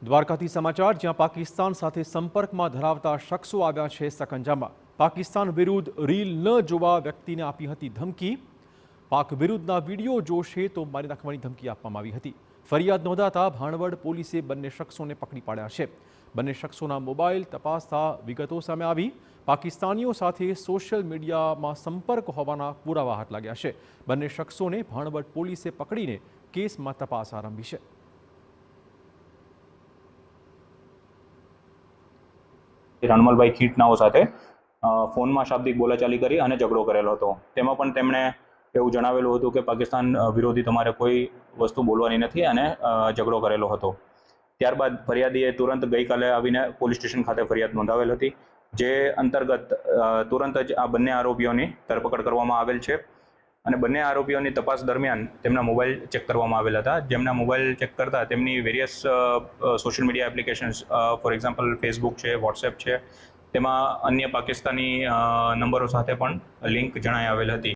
દ્વારકાથી સમાચાર જ્યાં પાકિસ્તાન સાથે સંપર્કમાં ધરાવતા શખ્સો આવ્યા છે સકંજામાં। પાકિસ્તાન વિરુદ્ધ રીલ ન જોવા વ્યક્તિને આપી હતી ધમકી। પાક વિરુદ્ધના વિડીયો જોશે તો મારી નાખવાની ધમકી આપવામાં આવી હતી। ફરિયાદ નોંધાતા ભાણવડ પોલીસે બંને શખ્સોને પકડી પાડ્યા છે। બંને શખ્સોના મોબાઈલ તપાસતા વિગતો સામે આવી। પાકિસ્તાનીઓ સાથે સોશિયલ મીડિયામાં સંપર્ક હોવાના પુરાવા હાથ લાગ્યા છે। બંને શખ્સોને ભાણવડ પોલીસે પકડીને કેસમાં તપાસ આરંભી છે। રણમલભાઈ ખીટનાઓ સાથે ફોનમાં શાબ્દિક બોલાચાલી કરી અને ઝઘડો કરેલો હતો। તેમાં પણ તેમણે એવું જણાવેલું હતું કે પાકિસ્તાન વિરોધી તમારે કોઈ વસ્તુ બોલવાની નથી અને ઝઘડો કરેલો હતો। ત્યારબાદ ફરિયાદીએ તુરંત ગઈકાલે આવીને પોલીસ સ્ટેશન ખાતે ફરિયાદ નોંધાવેલ હતી, જે અંતર્ગત તુરંત જ આ બંને આરોપીઓની ધરપકડ કરવામાં આવેલ છે અને બંને આરોપીઓની તપાસ દરમિયાન તેમના મોબાઈલ ચેક કરવામાં આવેલ હતા। જેમના મોબાઈલ ચેક કરતા તેમની various social media applications for example Facebook છે, વોટ્સએપ છે, તેમાં અન્ય પાકિસ્તાની નંબરો સાથે પણ લિંક જણાઈ આવેલ હતી।